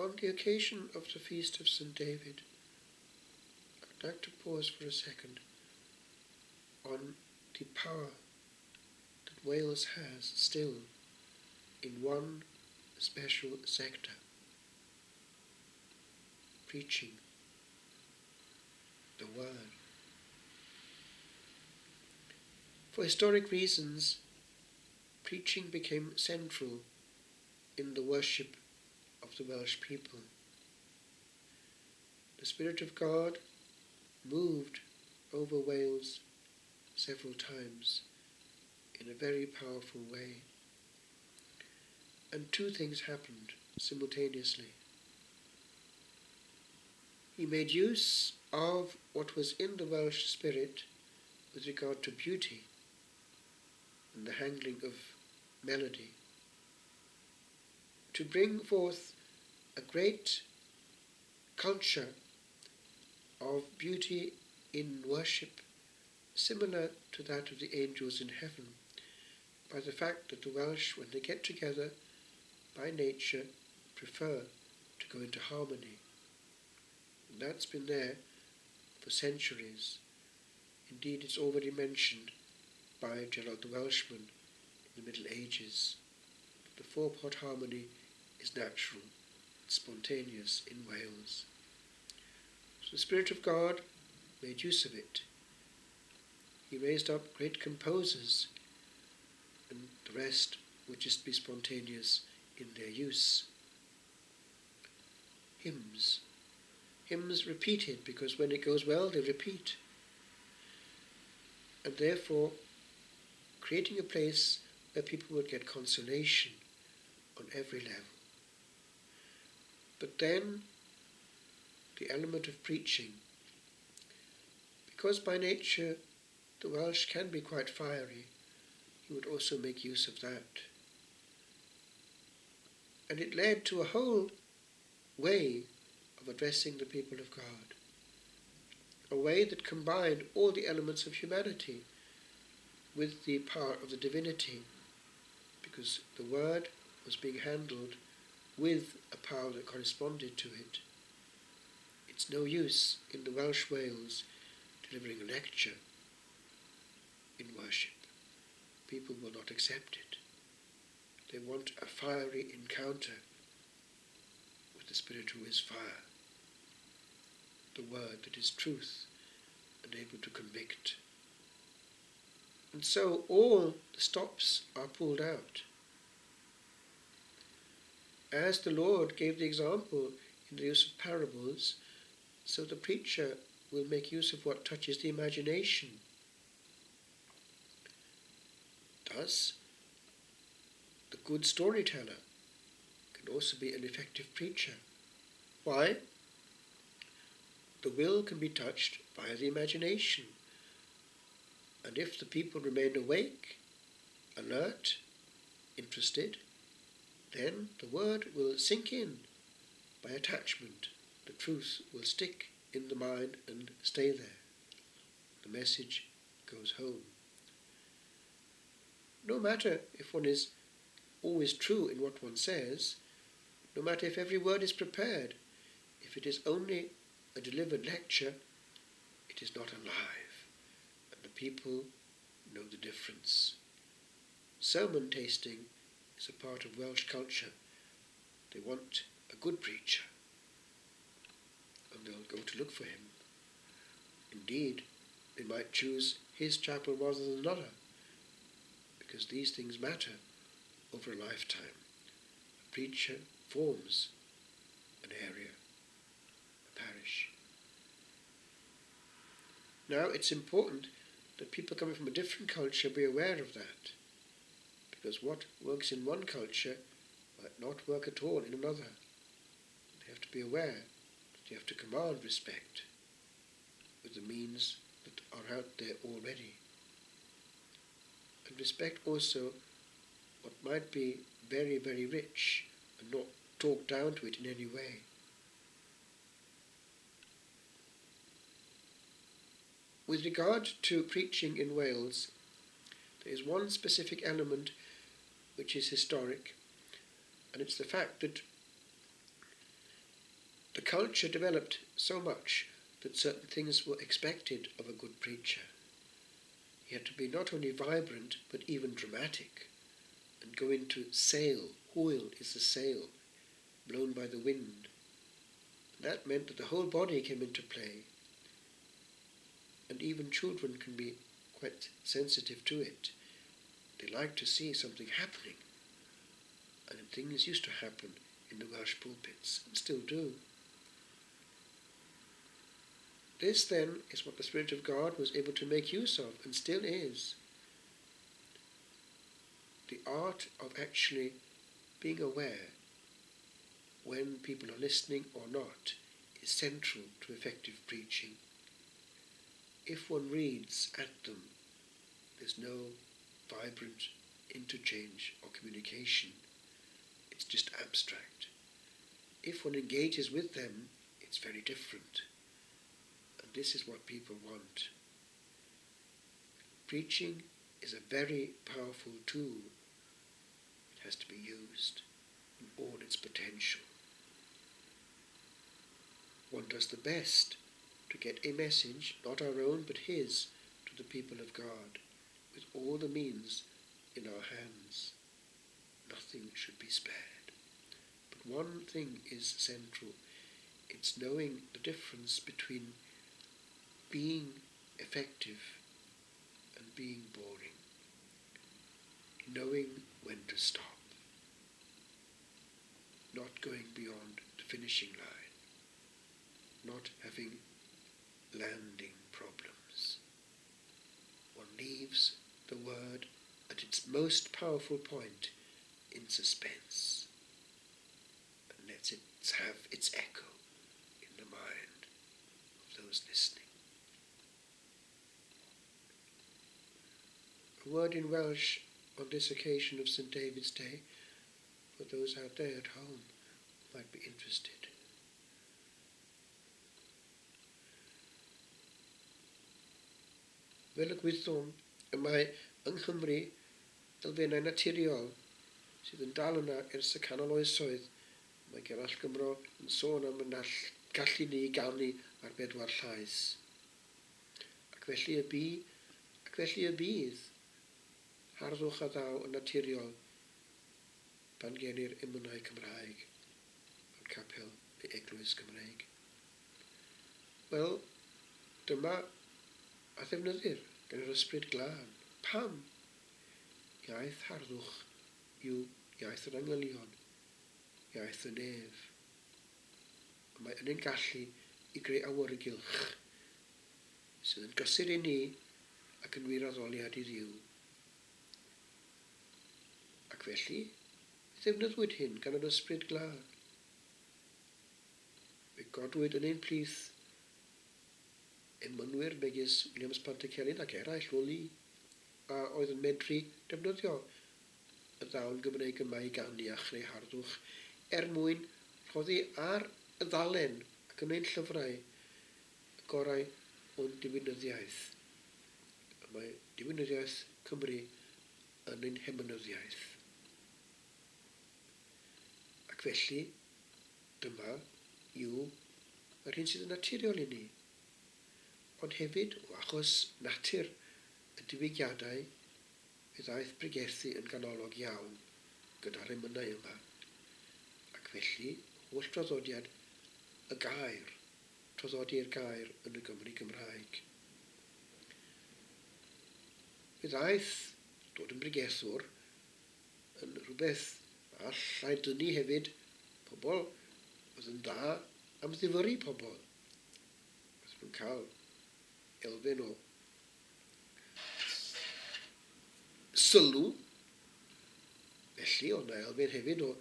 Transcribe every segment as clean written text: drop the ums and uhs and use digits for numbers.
On the occasion of the feast of St. David, I'd like to pause for a second on the power that Wales has still in one special sector: preaching the word. For historic reasons, preaching became central in the worship of the Welsh people. The Spirit of God moved over Wales several times in a very powerful way. And two things happened simultaneously. He made use of what was in the Welsh spirit with regard to beauty and the handling of melody, to bring forth a great culture of beauty in worship, similar to that of the angels in heaven, by the fact that the Welsh, when they get together, by nature, prefer to go into harmony. And that's been there for centuries. Indeed, it's already mentioned by Gerald the Welshman in the Middle Ages. The four-part harmony is natural, it's spontaneous in Wales. So the Spirit of God made use of it. He raised up great composers, and the rest would just be spontaneous in their use. Hymns repeated, because when it goes well, they repeat. And therefore, creating a place where people would get consolation on every level. But then, the element of preaching, because by nature the Welsh can be quite fiery, he would also make use of that. And it led to a whole way of addressing the people of God, a way that combined all the elements of humanity with the power of the divinity, because the word was being handled with a power that corresponded to it. It's no use in the Welsh Wales delivering a lecture in worship. People will not accept it. They want a fiery encounter with the Spirit who is fire, the word that is truth and able to convict. And so all the stops are pulled out. As the Lord gave the example in the use of parables, so the preacher will make use of what touches the imagination. Thus, the good storyteller can also be an effective preacher. Why? The will can be touched via the imagination. And if the people remain awake, alert, interested, then the word will sink in by attachment. The truth will stick in the mind and stay there. The message goes home. No matter if one is always true in what one says, no matter if every word is prepared, if it is only a delivered lecture, it is not alive, and the people know the difference. Sermon tasting is a part of Welsh culture. They want a good preacher, and they'll go to look for him. Indeed, they might choose his chapel rather than another, because these things matter over a lifetime. A preacher forms an area, a parish. Now, it's important that people coming from a different culture be aware of that, because what works in one culture might not work at all in another. They have to be aware that you have to command respect with the means that are out there already. And respect also what might be very, very rich and not talk down to it in any way. With regard to preaching in Wales, there is one specific element which is historic, and it's the fact that The culture developed so much that certain things were expected of a good preacher. He had to be not only vibrant, but even dramatic, and go into sail. Hwyl is the sail, blown by the wind. And that meant that the whole body came into play, and even children can be quite sensitive to it. They like to see something happening, and things used to happen in the Welsh pulpits, and still do. This then is what the Spirit of God was able to make use of, and still is. The art of actually being aware when people are listening or not is central to effective preaching. If one reads at them, there's no vibrant interchange or communication. It's just abstract. If one engages with them, it's very different. And this is what people want. Preaching is a very powerful tool. It has to be used in all its potential. One does the best to get a message, not our own but his, to the people of God, with all the means in our hands. Nothing should be spared. But one thing is central. It's knowing the difference between being effective and being boring. Knowing when to stop. Not going beyond the finishing line. Not having landing problems. One leaves the word at its most powerful point in suspense and lets it have its echo in the mind of those listening. A word in Welsh on this occasion of St. David's Day for those out there at home who might be interested. Fel y gwyddom, y mae yng Nghymru elfennau naturiol sydd yn dal yna ers y canol oesoedd. Mae Gerall Gymro yn sôn am y gallu ni ganu ar bedwar llais. Ac felly y bydd harddwch a ddaw yn naturiol pan genir emynau Cymraeg mewn capel neu eglwys Cymraeg. Wel, dyma a ddefnyddir gan yr ysbryd glân. Pam? Iaith harddwch yw iaith yr angylion, iaith y nef. Mae yn gallu i greu awyrgylch sydd yn gysur i ni ac yn wiraddoliad i Dduw. Ac felly, ddefnyddwyd hyn gan yr ysbryd glân. Fe godwyd yn ein plith emynwyr megis Williams Pantycelyn ac eraill o li, a oedd yn medru defnyddio y ddawn Gymreig yma i ganu a chreu harddwch mwyn rhoddi ar y ddalen ac yn ein llyfrau y gorau o'n diwinyddiaeth. Mae diwinyddiaeth Cymru yn ein hemynyddiaeth. Ac felly, dyma yw yr hyn sydd yn naturiol i ni. Ond hefyd, o achos natur y diwygiadau, fe ddaeth pregethu yn ganolog iawn gyda'r emynau yma. Ac felly, holl traddodiad y Gair, traddodi'r Gair yn y Gymru Gymraeg. Fe ddaeth dod yn bregethwr yn rhywbeth allai dynnu hefyd pobl oedd yn dda am ddifyru pobl. Oedd nhw'n cael elfen o sylw, felly o'na elfen hefyd o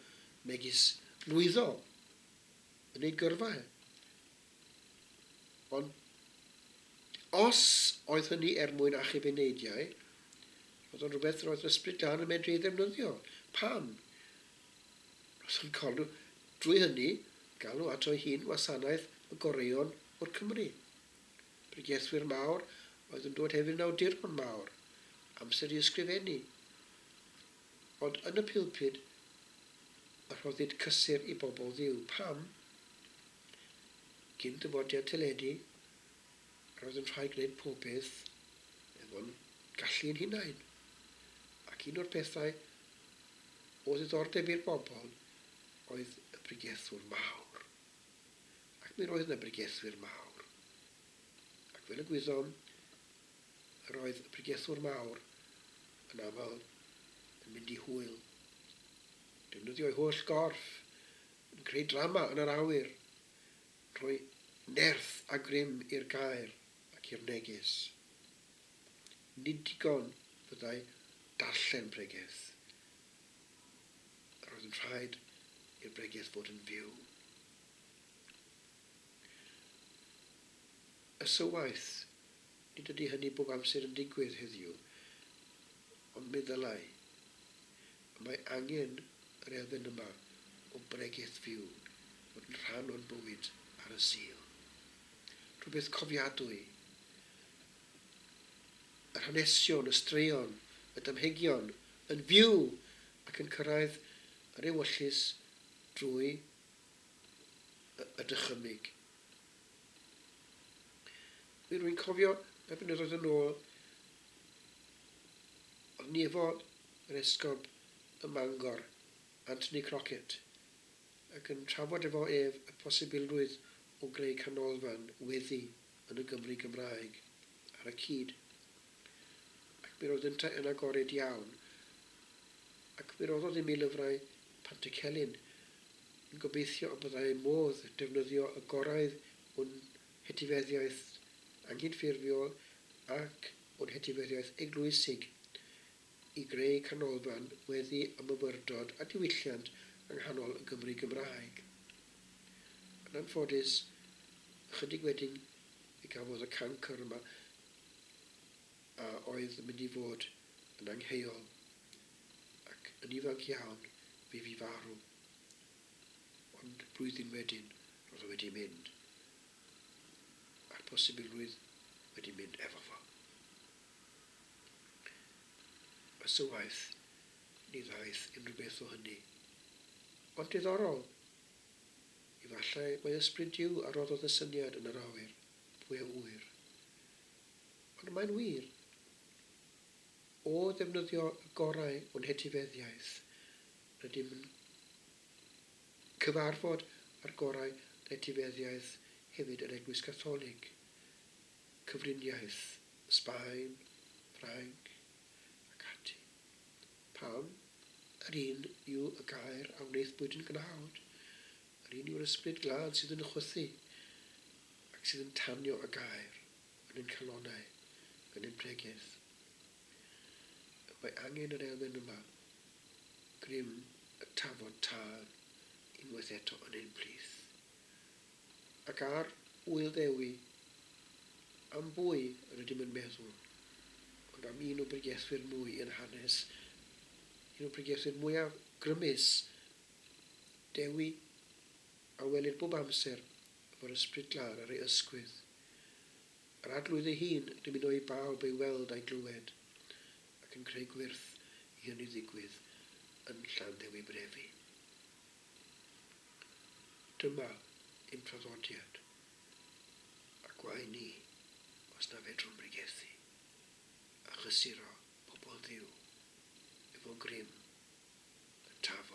megis lwyddo yn ei gyrfa. Ond os oedd hynny mwyn achub uneidiau, oedd o'n rhywbeth roedd yr ysbryd glân yn medru ei ddefnyddio. Pam? Os yn cael nhw drwy hynny, gael nhw at o'i hun wasanaeth y goreion o'r Cymru. Pregethwyr mawr oedd yn dod hefyd yn awduron mawr, amser i ysgrifennu. Ond yn y pulpud, y rhoddid cysur i bobl Dduw. Pam? Cyn dyfodiad teledu, roedd yn rhaid gwneud pob beth efo'n gallu yn hunain. Ac un o'r pethau o ddiddordeb i'r bobl oedd y bregethwr mawr. Ac mi roedd yna bregethwyr mawr. Ac fel y gwyddom, roedd y bregethwr mawr yn aml yn mynd i hwyl. Defnyddio'i holl gorff, yn creu drama yn yr awyr, rhoi nerth a grym i'r gair ac i'r neges. Nid digon byddai darllen pregeth. Roedd yn rhaid i'r bregeth fod yn fyw. Y sywaith, nid ydy hynny bob amser yn digwydd heddiw, ond myddyliau. Mae angen yr elfen yma o bregeth fyw fod yn rhan o'n bywyd ar y sul. Rhywbeth cofiadwy. Yr hanesion, y straeon, y damhegion yn fyw ac yn cyrraedd yr ewyllus drwy y dychymyg. Rwy'n cofio y blynyddoedd yn ôl, oedd ni efo yr esgob y Mangor, Anthony Crockett, ac yn trafod efo ef y posibilrwydd o greu canolfan weddi yn y Gymru Gymraeg ar y cyd. Mi roedd yn agored iawn, ac mi roedd ddim i lyfrau Pantycelyn yn gobeithio y byddai modd defnyddio y gorau o'n hetifeddiaeth anghyffurfiol ac o'n hetifeddiaeth eglwysig i greu canolfan weddi ymyfyrdod a diwylliant yng nghanol y Gymru Gymraeg. Yn anffodus, ychydig wedyn i gafodd y Canu'r yma a oedd yn mynd i fod yn angheuol ac yn ifanc iawn fe fi farw. Ond blwyddyn wedyn roedd o wedi mynd a'r posibilrwydd wedi mynd efo fo. Y sywaith ni ddaeth unrhyw beth o hynny. Ond diddorol, efallai mae ysbryd Duw a roddodd y syniad yn yr awyr, pwy a wyr. Ond mae'n wir. O ddefnyddio y gorau o'n hetifeddiaeth, rydym yn cyfarfod ar gorau hetifeddiaeth hefyd yr Eglwys Catholig, cyfriniaeth, Sbaen, Ffrainc ac ati. Pam? Yr un yw y gair a wneithbwyd yn gnawd. Yr un yw'r ysbryd glad sydd yn chwythu ac sydd yn tanio y gair yn ein calonau, yn ein pregeth. Mae angen yr elfen yma, grym y tafod tân, unwaith eto yn ein plith. Ac ar Gwyl Ddewi, am bwy rydym yn meddwl, ond am un o bregethwyr mwy yn hanes, un o bregethwyr mwyaf grymus, Dewi, a welir bob amser o'r ysbryd glân ar ei ysgwydd. Yr adlwydd ei hun dim yn o'i bawb ei weld a'i glywed, ac yn creu gwirth i hynny ddigwydd yn Llanddewi Brefi. Dyma ein traddodiad, a gwau ni os na fedrwn bregethu, a chysuro pobl ddiw efo grym y tafod.